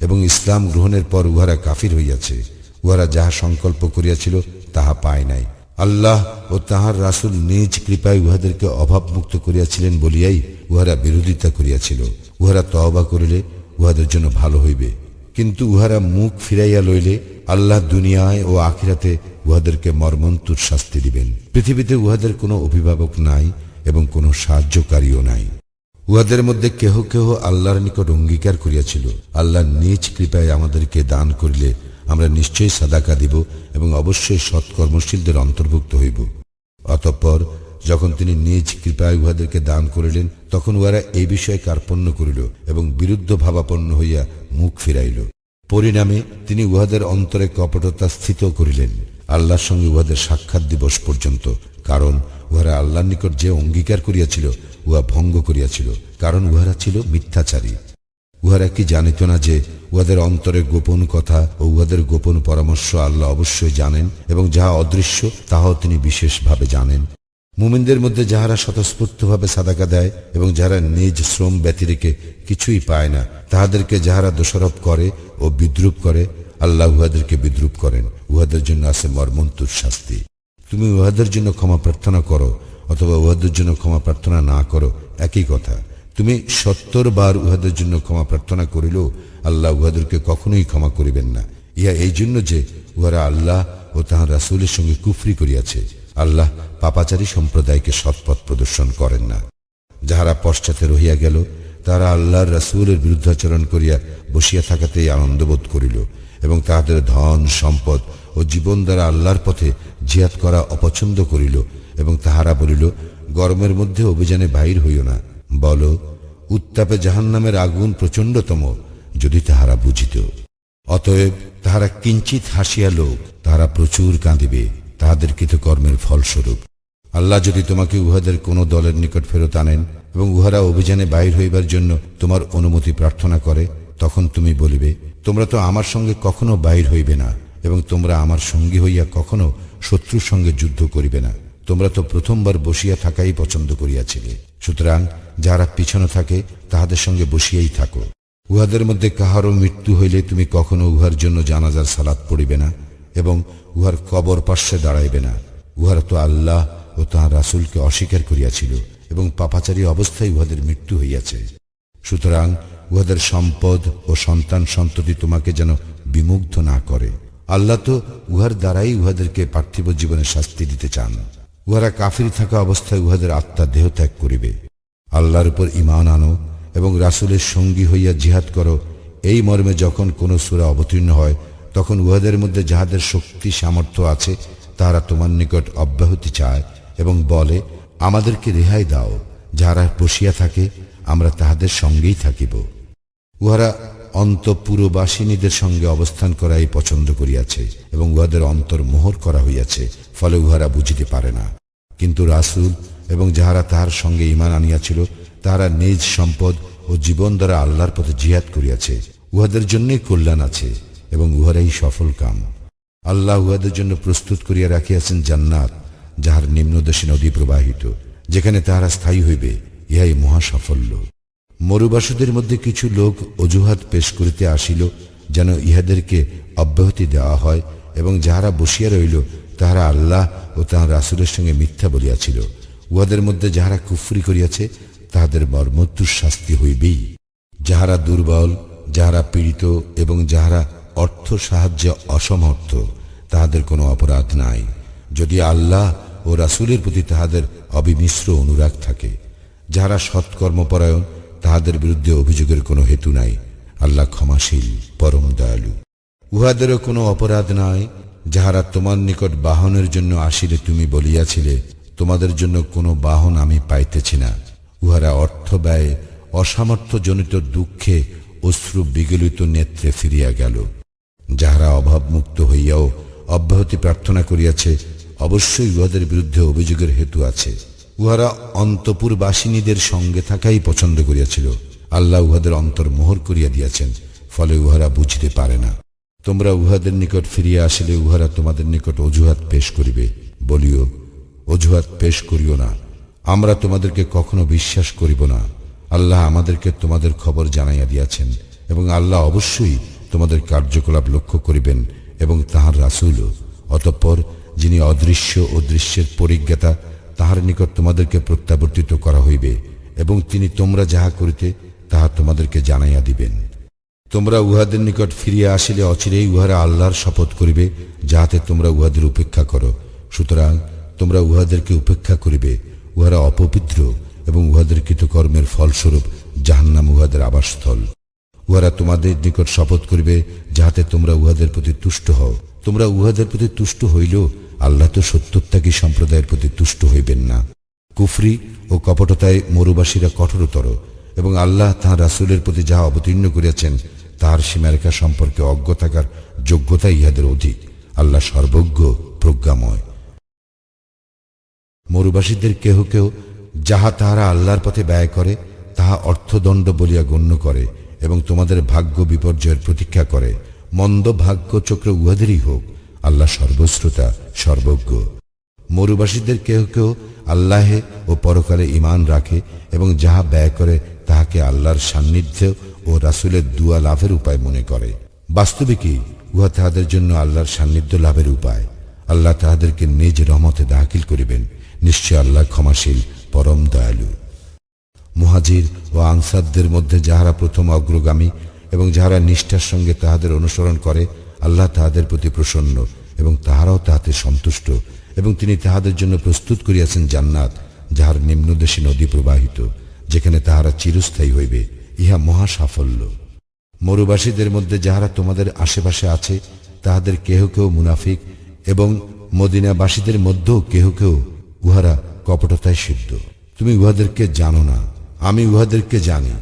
এবং ইসলাম গ্রহণের পর উহারা কাফির হইয়াছে। উহারা যাহা সংকল্প করিয়াছিল তাহা পায় নাই। আল্লাহ ও তাহার রাসূল নিজ কৃপায় উহাদেরকে অভাবমুক্ত করিয়াছিলেন বলিয়াই উহারা বিরোধিতা করিয়াছিল। উহারা তওবা করিলে উহাদের জন্য ভালো হইবে, কিন্তু উহারা মুখ ফিরাইয়া লইলে আল্লাহ দুনিয়ায় ও আখিরাতে উহাদেরকে মর্মন্তুদ শাস্তি দিবেন। পৃথিবীতে উহাদের কোনো অভিভাবক নাই এবং কোনো সাহায্যকারীও নাই। উহাদের মধ্যে কেহ কেহ আল্লাহর নিকট অঙ্গীকার করিয়াছিল, আল্লাহ নিজ কৃপায় আমাদেরকে দান করিলে আমরা নিশ্চয়ই সাদাকা দিব এবং অবশ্যই সৎকর্মশীলদের অন্তর্ভুক্ত হইব। অতঃপর যখন তিনি নিজ কৃপায় উহাদেরকে দান করিলেন, তখন উহারা এই বিষয়ে কার্পণ্য করিল এবং বিরুদ্ধ ভাবাপন্ন হইয়া মুখ ফিরাইল। পরিণামে তিনি উহাদের অন্তরে কপটতা স্থিত করিলেন আল্লাহর সঙ্গে উহাদের সাক্ষাৎ দিবস পর্যন্ত, কারণ উহারা আল্লাহর নিকট যে অঙ্গীকার করিয়াছিল উহা ভঙ্গ করিয়াছিল, কারণ উহারা ছিল মিথ্যাচারী। উহারা কি জানিত না যে উহাদের অন্তরে গোপন কথা ও উহাদের গোপন পরামর্শ আল্লাহ অবশ্যই জানেন, এবং যাহা অদৃশ্য তাহাও তিনি বিশেষভাবে জানেন। মুমিনদের মধ্যে যাহারা স্বতঃস্ফূর্তভাবে সাদাকা দেয় এবং যাহারা নিজ শ্রম ব্যতিরেকে কিছুই পায় না, তাহাদেরকে যাহারা দোষারোপ করে ও বিদ্রূপ করে, আল্লাহ উহাদেরকে বিদ্রূপ করেন। উহাদের জন্য আছে মর্মন্তুদ শাস্তি। তুমি উহাদের জন্য ক্ষমা প্রার্থনা করো অথবা উহাদের জন্য ক্ষমা প্রার্থনা না করো, একই কথা। তুমি 70 বার উহাদের জন্য ক্ষমা প্রার্থনা করিলেও আল্লাহ উহাদেরকে কখনোই ক্ষমা করিবেন না। ইহা এই জন্য যে উহারা আল্লাহ ও তাহার রাসূলের সঙ্গে কুফরি করিয়াছে। আল্লাহ পাপাচারী সম্প্রদায়কে সৎপথ প্রদর্শন করেন না। যাহারা পশ্চাতে রহিয়া গেল তারা আল্লাহর রাসূলের বিরুদ্ধাচরণ করিয়া বসিয়া থাকাতেই আনন্দবোধ করিল এবং তাহাদের ধন সম্পদ ও জীবন দ্বারা আল্লাহর পথে জিহাদ করা অপছন্দ করিল এবং তাহারা বলিল, গরমের মধ্যে অভিযানে বাহির হইও না। বল, উত্তাপে জাহান্নামের আগুন প্রচণ্ডতম, যদি তাহারা বুঝিত। অতএব তাহারা কিঞ্চিত হাসিয়া লোক, তাহারা প্রচুর কাঁদিবে তাহাদের কৃতকর্মের ফলস্বরূপ। আল্লাহ যদি তোমাকে উহাদের কোন দলের নিকট ফেরত আনেন এবং উহারা অভিযানে বাহির হইবার জন্য তোমার অনুমতি প্রার্থনা করে, তখন তুমি বলিবে, তোমরা তো আমার সঙ্গে কখনো বাহির হইবে না এবং তোমরা আমার সঙ্গী হইয়া কখনো শত্রুর সঙ্গে যুদ্ধ করিবে না। তোমরা তো প্রথমবার বসিয়া থাকাই পছন্দ করিয়াছিলে। সুতরাং যারা পিছনে থাকে তাহাদের সঙ্গে বসিয়াই থাকো। উহাদের মধ্যে কাহারও মৃত্যু হইলে তুমি কখনো উহার জন্য জানাজার সালাত পড়িবে না এবং উহার কবর পার্শ্বে দাঁড়াইবে না। উহারা তো আল্লাহ ও তাহার রাসূলকে অস্বীকার করিয়াছিল এবং পাপাচারী অবস্থায় উহাদের মৃত্যু হইয়াছে। সুতরাং উহাদের সম্পদ ও সন্তান সন্ততি তোমাকে যেন বিমুগ্ধ না করে। আল্লাহ তো উহার দ্বারাই উহাদেরকে পার্থিব জীবনে শাস্তি দিতে চান। উহারা কাফির থাকা অবস্থায় উহাদের আত্মা দেহ ত্যাগ করিবে। আল্লাহর উপর ঈমান আনো এবং রাসূলের সঙ্গী হইয়া জিহাদ করো, এই মর্মে যখন কোন সূরা অবতীর্ণ হয় তখন উহাদের মধ্যে যাহাদের শক্তি সামর্থ্য আছে তাহারা তোমার নিকট অব্যাহতি চায় এবং বলে, আমাদেরকে রেহাই দাও। যাহারা বসিয়া থাকে আমরা তাহাদের সঙ্গেই থাকিব। উহারা অন্তঃপুরবাসিনীদের সঙ্গে অবস্থান করাই পছন্দ করিয়াছে এবং উহাদের অন্তর মোহর করা হইয়াছে, ফলে উহারা বুঝিতে পারে না। কিন্তু রাসূল এবং যাহারা তাহার সঙ্গে ঈমান আনিয়াছিল তাহারা নিজ সম্পদ ও জীবন দ্বারা আল্লাহর পথে জিহাদ করিয়াছে। উহাদের জন্যই কল্যাণ আছে এবং উহারাই সফল কাম। আল্লাহ উহাদের জন্য প্রস্তুত করিয়া রাখিয়াছেন জান্নাত, যাহার নিম্নদেশে নদী প্রবাহিত, যেখানে তাহারা স্থায়ী হইবে। ইহাই মহা সাফল্য। মরুবাসীদের মধ্যে কিছু লোক অজুহাত পেশ করিতে আসিল যেন ইহাদেরকে অব্যাহতি দেওয়া হয় এবং যাহারা বসিয়া রইল তাহারা আল্লাহ ও তাহার রাসূলের সঙ্গে মিথ্যা বলিয়াছিল। উহাদের মধ্যে যাহারা কুফরি করিয়াছে তাহাদের মর্মন্তুদ শাস্তি হইবেই। যাহারা দুর্বল, যাহারা পীড়িত এবং যাহারা অর্থ সাহায্যে অসমর্থ তাহাদের কোনো অপরাধ নাই, যদি আল্লাহ ও রাসূলের প্রতি তাহাদের অবিমিশ্র অনুরাগ থাকে। যাহারা সৎকর্মপরায়ণ তাহাদের বিরুদ্ধে অভিযোগের কোনো হেতু নাই। আল্লাহ ক্ষমাশীল, পরম দয়ালু। উহাদেরও কোনো অপরাধ নাই যাহারা তোমার নিকট বাহনের জন্য আসিলে তুমি বলিয়াছিলে, তোমাদের জন্য কোনো বাহন আমি পাইতেছি না। উহারা অর্থ ব্যয়ে অসামর্থ্যজনিত দুঃখে অশ্রু বিগলিত নেত্রে ফিরিয়া গেল। যাহারা অভাবমুক্ত হইয়াও অব্যাহতি প্রার্থনা করিয়াছে, অবশ্যই উহাদের বিরুদ্ধে অভিযোগের হেতু আছে। উহারা অন্তঃপুরবাসিনীদের সঙ্গে থাকাই পছন্দ করিয়াছিল। আল্লাহ উহাদের অন্তর মোহর করিয়া দিয়াছেন, ফলে উহারা বুঝিতে পারে না। তোমরা উহাদের নিকট ফিরিয়া আসিলে উহারা তোমাদের নিকট অজুহাত পেশ করিবে। বলিও, অজুহাত পেশ করিও না, আমরা তোমাদেরকে কখনো বিশ্বাস করিব না। আল্লাহ আমাদেরকে তোমাদের খবর জানাইয়া দিয়াছেন এবং আল্লাহ অবশ্যই তোমাদের কার্যকলাপ লক্ষ্য করিবেন এবং তাহার রাসূলও। অতঃপর যিনি অদৃশ্য ও দৃশ্যের পরিজ্ঞাতা, তাহার নিকট তোমাদেরকে প্রত্যাবর্তিত করা হইবে এবং তিনি তোমরা যাহা করিতে তাহা তোমাদেরকে জানাইয়া দিবেন। তোমরা উহাদের নিকট ফিরিয়া আসিলে অচিরেই উহারা আল্লাহর শপথ করিবে, যাহাতে তোমরা উহাদের উপেক্ষা করো। সুতরাং তোমরা উহাদেরকে উপেক্ষা করিবে। উহারা অপবিত্র এবং উহাদের কৃতকর্মের ফলস্বরূপ জাহান্নাম উহাদের আবাসস্থল। উহারা তোমাদের নিকট শপথ করিবে, যাহাতে তোমরা উহাদের প্রতি তুষ্ট হও। তোমরা উহাদের প্রতি তুষ্ট হইলেও আল্লাহ তো সত্যত্যাগী সম্প্রদায়ের প্রতি তুষ্ট হইবেন না। কুফরি ও কপটতায় মরুবাসীরা কঠোরতর এবং আল্লাহ তাঁর রাসূলের প্রতি যাহা অবতীর্ণ করিয়াছেন তাহার সীমারেখা সম্পর্কে অজ্ঞ থাকার যোগ্যতা ইহাদের অধিক। আল্লাহ সর্বজ্ঞ, প্রজ্ঞাময়। মরুবাসীদের কেহ কেউ যাহা তাহারা আল্লাহর পথে ব্যয় করে তাহা অর্থদণ্ড বলিয়া গণ্য করে এবং তোমাদের ভাগ্য বিপর্যয়ের প্রতীক্ষা করে। মন্দ ভাগ্য চক্র উহাদেরই হোক। আল্লাহ সর্বশ্রোতা, সর্বজ্ঞ। মরুবাসীদের কেহ কেউ আল্লাহে ও পরকালে ঈমান রাখে এবং যাহা ব্যয় করে তাহাকে আল্লাহর সান্নিধ্য ও রাসূলের দুয়া লাভের উপায় মনে করে। বাস্তবিকই উহা তাহাদের জন্য আল্লাহর সান্নিধ্য লাভের উপায়। আল্লাহ তাহাদেরকে নিজ রহমতে দাখিল করিবেন। নিশ্চয় আল্লাহ ক্ষমাশীল, পরম দয়ালু। মুহাজির ও আনসারদের মধ্যে যাহারা প্রথম অগ্রগামী এবং যাহারা নিষ্ঠার সঙ্গে তাহাদের অনুসরণ করে, আল্লাহ তাহাদের প্রতি প্রসন্ন এবং তাহারাও তাহাতে সন্তুষ্ট, এবং তিনি তাহাদের জন্য প্রস্তুত করিয়াছেন জান্নাত, যাহার নিম্নদেশে নদী প্রবাহিত, যেখানে তাহারা চিরস্থায়ী হইবে। ইহা মহা সাফল্য। মরুবাসীদের মধ্যে যাহারা তোমাদের আশেপাশে আছে, তাহাদের কেহ কেউ মুনাফিক, এবং মদিনাবাসীদের মধ্যেও কেহ কেউ উহারা কপটতায় সিদ্ধ। তুমি উহাদেরকে জানো না, আমি উহাদেরকে জানি।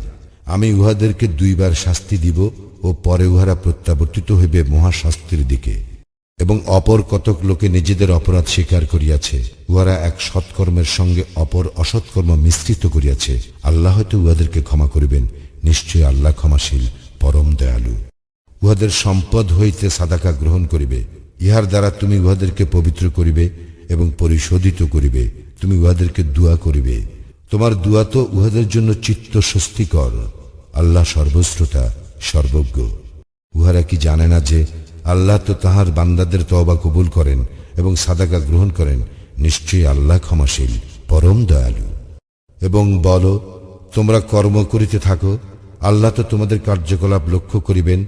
আমি উহাদেরকে দুইবার শাস্তি দিব ও পরে উহারা প্রত্যাবর্তিত হইবে মহাশাস্তির দিকে। এবং অপর কতক লোকে নিজেদের অপরাধ স্বীকার করিয়াছে, উহারা এক সৎকর্মের সঙ্গে অপর অসৎকর্ম মিশ্রিত করিয়াছে। আল্লাহ হয়তো উহাদেরকে ক্ষমা করিবেন। নিশ্চয়ই আল্লাহ ক্ষমাশীল, পরম দয়ালু। উহাদের সম্পদ হইতে সাদাকা গ্রহণ করিবে, ইহার দ্বারা তুমি উহাদেরকে পবিত্র করিবে এবং পরিশোধিত করিবে। তুমি উহাদেরকে দুয়া করিবে, তোমার দুয়া তো উহাদের জন্য চিত্ত স্বস্তিকর। আল্লাহ সর্বশ্রোতা, সর্বজ্ঞ। উহারা কি জানে না যে আল্লাহ তো তাহার বান্দাদের তওবা কবুল করেন এবং সাদাকা গ্রহণ করেন? নিশ্চয়ই আল্লাহ ক্ষমাশীল, পরম দয়ালু। এবং বলো, তোমরা কর্ম করিতে থাকো, আল্লাহ তো তোমাদের কার্যকলাপ লক্ষ্য করিবেন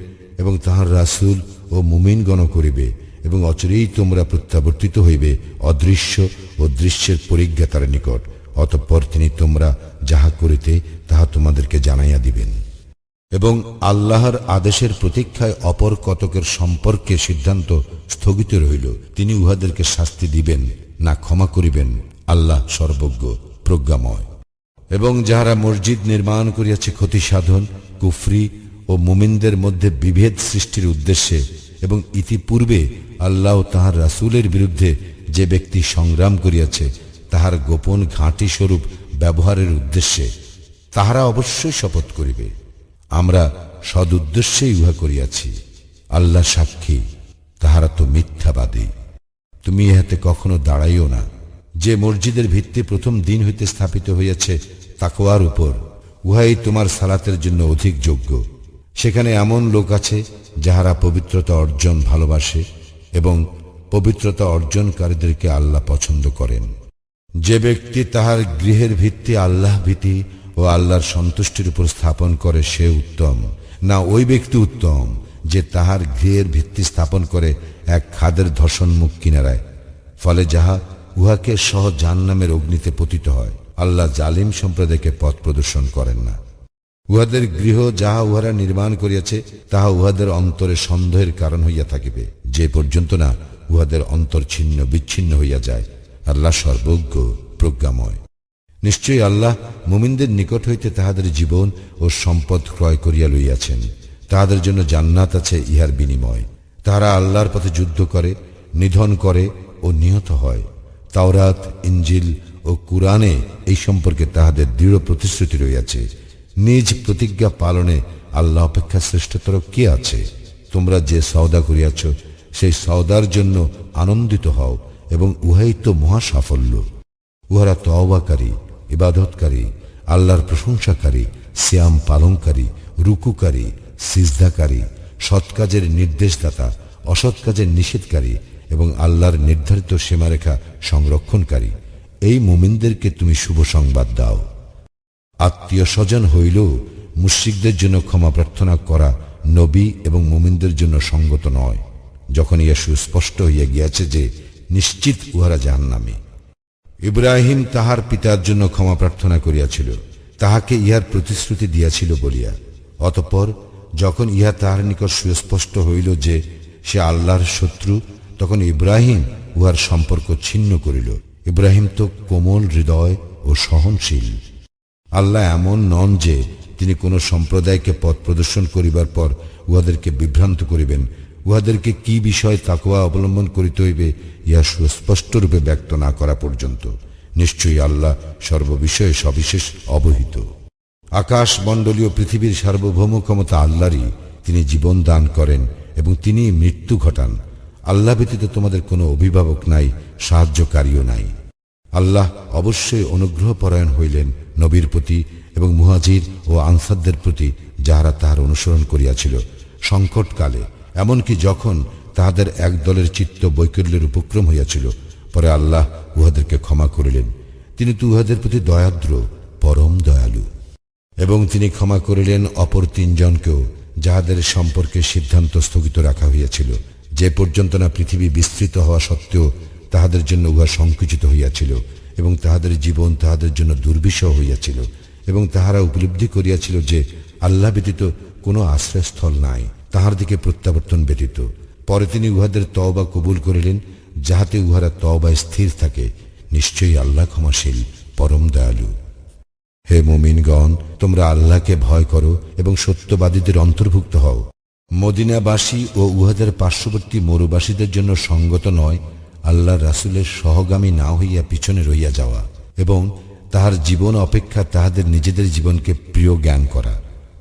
এবং তাহার রাসূল ও মুমিনগণ করিবে, এবং অচিরেই তোমরা প্রত্যাবর্তিত হইবে অদৃশ্য ও দৃশ্যের পরিজ্ঞাতার নিকট। অতঃপর তিনি তোমরা যাহা করিতে তাহা তোমাদেরকে জানাইয়া দিবেন। এবং আল্লাহর আদেশের প্রতীক্ষায় অপর কতকের সম্পর্কে সিদ্ধান্ত স্থগিত রহিল। তিনি উহাদেরকে শাস্তি দিবেন না ক্ষমা করিবেন, আল্লাহ সর্বজ্ঞ, প্রজ্ঞাময়। এবং যাহারা মসজিদ নির্মাণ করিয়াছে ক্ষতি সাধন, কুফরি ও মুমিনদের মধ্যে বিভেদ সৃষ্টির উদ্দেশ্যে, এবং ইতিপূর্বে আল্লাহ ও তাহার রাসূলের বিরুদ্ধে যে ব্যক্তি সংগ্রাম করিয়াছে তাহার গোপন ঘাঁটি স্বরূপ ব্যবহারের উদ্দেশ্যে, তাহারা অবশ্যই শপথ করিবে, আমরা সদুদ্দেশ্যেই উহা করিয়াছি। আল্লাহ সাক্ষী, তাহারা তো মিথ্যাবাদী। তুমি ইহাতে কখনো দাঁড়াইও না। যে মসজিদের ভিত্তি প্রথম দিন হইতে স্থাপিত হইয়াছে তাকওয়ার উপর, উহাই তোমার সালাতের জন্য অধিক যোগ্য। সেখানে এমন লোক আছে যাহারা পবিত্রতা অর্জন ভালোবাসে, এবং পবিত্রতা অর্জনকারীদেরকে আল্লাহ পছন্দ করেন। যে ব্যক্তি তাহার গৃহের ভিত্তি আল্লাহ ভীতি ও আল্লাহর সন্তুষ্টির উপর স্থাপন করে, সে উত্তম না ওই ব্যক্তি উত্তম যে তাহার গৃহের ভিত্তি স্থাপন করে এক খাদের ধর্ষণমুখ কিনারায়, ফলে যাহা উহাকে সহ জাহান্নামের অগ্নিতে পতিত হয়। আল্লাহ জালিম সম্প্রদায়কে পথ প্রদর্শন করেন না। উহাদের গৃহ যাহা উহারা নির্মাণ করিয়াছে তাহা উহাদের অন্তরে সন্দেহের কারণ হইয়া থাকিবে, যে পর্যন্ত না উহাদের অন্তর ছিন্ন বিচ্ছিন্ন হইয়া যায়। আল্লাহ সর্বজ্ঞ, প্রজ্ঞাময়। নিশ্চয়ই আল্লাহ মুমিনদের নিকট হইতে তাহাদের জীবন ও সম্পদ ক্রয় করিয়া লইয়াছেন। তাহাদের জন্য জান্নাত আছে ইহার বিনিময়। তাহারা আল্লাহর পথে যুদ্ধ করে, নিধন করে ও নিহত হয়। তাওরাত, ইনজিল ও কুরআনে এই সম্পর্কে তাহাদের দৃঢ় প্রতিশ্রুতি রইয়াছে। নিজ প্রতিজ্ঞা পালনে আল্লাহ অপেক্ষা শ্রেষ্ঠতর কে আছে? তোমরা যে সওদা করিয়াছ সেই সওদার জন্য আনন্দিত হও, এবং উহাই তো মহা সাফল্য। উহারা তওবাকারী, ইবাদতকারী, আল্লাহর প্রশংসাকারী, সিয়াম পালনকারী, রুকুকারী, সিজদাকারী, সৎ কাজের নির্দেশদাতা, অসৎ কাজের নিষেধকারী, এবং আল্লাহর নির্ধারিত সীমারেখা সংরক্ষণকারী। এই মুমিনদেরকে তুমি শুভ সংবাদ দাও। আত্মীয় স্বজন হইলেও মুশরিকদের জন্য ক্ষমা প্রার্থনা করা নবী এবং মুমিনদের জন্য সঙ্গত নয়, যখন ইহা সুস্পষ্ট হইয়া গিয়াছে যে নিশ্চিত উহারা জাহান্নামী। ইব্রাহিম তাহার পিতার জন্য ক্ষমা প্রার্থনা করিয়াছিল, তাহাকে ইহার প্রতিশ্রুতি দিয়াছিল বলিয়া। অতঃপর যখন ইহা তাহার নিকট সুস্পষ্ট হইল যে সে আল্লাহর শত্রু, তখন ইব্রাহিম উহার সম্পর্ক ছিন্ন করিল। ইব্রাহিম তো কোমল হৃদয় ও সহনশীল। আল্লাহ এমন নন যে তিনি কোন সম্প্রদায়কে পথ প্রদর্শন করিবার পর উহাদেরকে বিভ্রান্ত করিবেন। উহাদেরকে কি বিষয় তাকওয়া অবলম্বন করিতে হইবে ইহা সুস্পষ্ট রূপে ব্যক্ত না করা পর্যন্ত। নিশ্চয়ই আল্লাহ সর্ববিষয়ে সবিশেষ অবহিত। আকাশ মণ্ডলীয় পৃথিবীর সার্বভৌম ক্ষমতা আল্লাহরই। তিনি জীবন দান করেন এবং তিনি মৃত্যু ঘটান। আল্লাহ ব্যতীত তোমাদের কোনো অভিভাবক নাই, সাহায্যকারীও নাই। আল্লাহ অবশ্যই অনুগ্রহ পরায়ণ হইলেন নবীর প্রতি এবং মুহাজির ও আনসারদের প্রতি, যাহারা তাহার অনুসরণ করিয়াছিল সংকটকালে, এমনকি যখন তাহাদের এক দলের চিত্ত বৈকল্যের উপক্রম হইয়াছিল। পরে আল্লাহ উহাদেরকে ক্ষমা করিলেন। তিনি তো উহাদের প্রতি দয়াদ্র, পরম দয়ালু। এবং তিনি ক্ষমা করিলেন অপর তিনজনকেও, যাহাদের সম্পর্কে সিদ্ধান্ত স্থগিত রাখা হইয়াছিল, যে পর্যন্ত না পৃথিবী বিস্তৃত হওয়া সত্ত্বেও তাহাদের জন্য উহা সংকুচিত হইয়াছিল এবং তাহাদের জীবন তাহাদের জন্য দুর্বিষহ হইয়াছিল, এবং তাহারা উপলব্ধি করিয়াছিল যে আল্লাহ ব্যতীত কোনো আশ্রয়স্থল নাই, তাহার দিকে প্রত্যাবর্তন ব্যতীত। পরে তিনি উহাদের তওবা কবুল করিলেন, যাহাতে উহারা তওবায় স্থির থাকে। নিশ্চয়ই আল্লাহ ক্ষমাশীল, পরম দয়ালু। হে মুমিনগণ, তোমরা আল্লাহকে ভয় করো এবং সত্যবাদীদের অন্তর্ভুক্ত হও। মদিনাবাসী ও উহাদের পার্শ্ববর্তী মরুবাসীদের জন্য সঙ্গত নয় আল্লাহ রাসূলের সহগামী না হইয়া পিছনে রইয়া যাওয়া এবং তাহার জীবন অপেক্ষা তাহাদের নিজেদের জীবনকে প্রিয় জ্ঞান করা।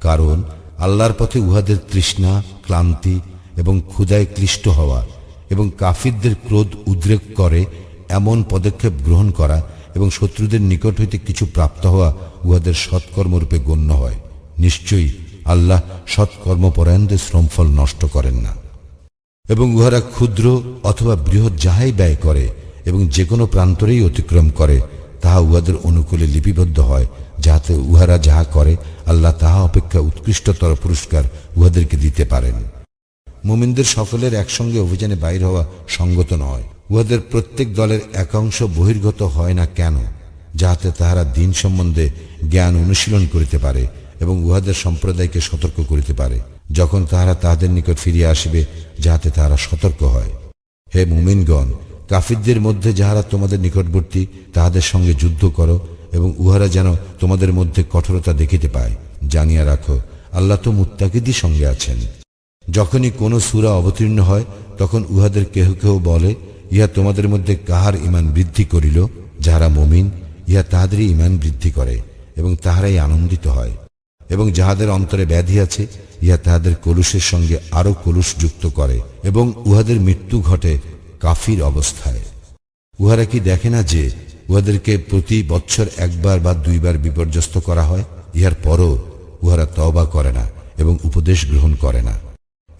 কারণ আল্লাহর পথে উহাদের তৃষ্ণা, ক্লান্তি এবং ক্ষুধায় ক্লিষ্ট হওয়া এবং কাফিরদের ক্রোধ উদ্রেক করে এমন পদক্ষেপ গ্রহণ করা এবং শত্রুদের নিকট হইতে কিছু প্রাপ্ত হওয়া উহাদের সৎকর্মরূপে গণ্য হয়। নিশ্চয়ই আল্লাহ সৎকর্মপরায়ণদের শ্রমফল নষ্ট করেন না। এবং উহারা ক্ষুদ্র অথবা বৃহৎ যাহাই ব্যয় করে এবং যে কোনো প্রান্তরেই অতিক্রম করে, তাহা উহাদের অনুকূলে লিপিবদ্ধ হয়, যাহাতে উহারা যাহা করে আল্লাহ তাহা অপেক্ষা উৎকৃষ্টতর পুরস্কার উহাদেরকে দিতে পারেন। মুমিনদের সকলের একসঙ্গে অভিযানে বাইর হওয়া সঙ্গত নয়। উহাদের প্রত্যেক দলের একাংশ বহির্গত হয় না কেন, যাহাতে তাহারা দিন সম্বন্ধে জ্ঞান অনুশীলন করিতে পারে এবং উহাদের সম্প্রদায়কে সতর্ক করিতে পারে, যখন তাহারা তাহাদের নিকট ফিরিয়া আসিবে, যাহাতে তাহারা সতর্ক হয়। হে মুমিনগণ, কাফিরদের মধ্যে যাহারা তোমাদের নিকটবর্তী, তাহাদের সঙ্গে যুদ্ধ করো এবং উহারা যেন তোমাদের মধ্যে কঠোরতা দেখিতে পায়। জানিয়া রাখো, আল্লাহ তো মুত্তাকিদের সঙ্গে আছেন। যখনই কোনো সূরা অবতীর্ণ হয়, তখন উহাদের কেহ কেহ বলে, ইহা তোমাদের মধ্যে কাহার ঈমান বৃদ্ধি করিল? যাহারা মুমিন, ইহা তাহাদেরই ঈমান বৃদ্ধি করে এবং তাহারাই আনন্দিত হয়। এবং যাহাদের অন্তরে ব্যাধি আছে, ইহা তাহাদের কলুষের সঙ্গে আরো কলুষ যুক্ত করে এবং উহাদের মৃত্যু ঘটে কাফির অবস্থায়। উহারা কি দেখে না যে উহাদেরকে প্রতি বৎসর একবার বা দুইবার বিপর্যস্ত করা হয়? ইহার পরও উহারা তওবা করে না এবং উপদেশ গ্রহণ করে না।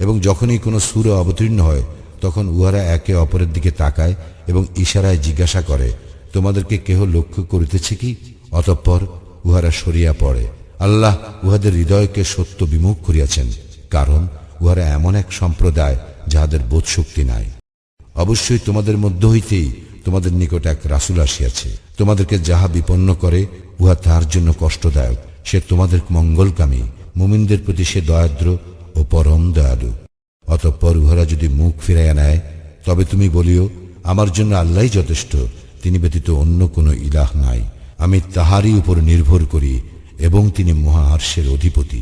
এবং যখনই কোনো সূরা অবতীর্ণ হয়, তখন উহারা একে অপরের দিকে তাকায় এবং ইশারায় জিজ্ঞাসা করে, তোমাদেরকে কেহ লক্ষ্য করিতেছে কি? অতঃপর উহারা সরিয়া পড়ে। আল্লাহ উহাদের হৃদয়কে সত্য বিমুখ করিয়াছেন, কারণ উহারা এমন এক সম্প্রদায় যাহাদের বোধশক্তি নাই। অবশ্যই তোমাদের মধ্য হইতেই তোমাদের নিকট এক রাসূল আসিয়াছে। তোমাদেরকে যাহা বিপন্ন করে উহা তাহার জন্য কষ্টদায়ক। সে তোমাদের মঙ্গলকামী, মুমিনদের প্রতি সে দয়াদ্র ও পরম দয়ালু। অতঃপর উহারা যদি মুখ ফিরাইয়া নেয়, তবে তুমি বলিও, আমার জন্য আল্লাহই যথেষ্ট, তিনি ব্যতীত অন্য কোনো ইলাহ নাই। আমি তাহারই উপর নির্ভর করি এবং তিনি মহা আরশের অধিপতি।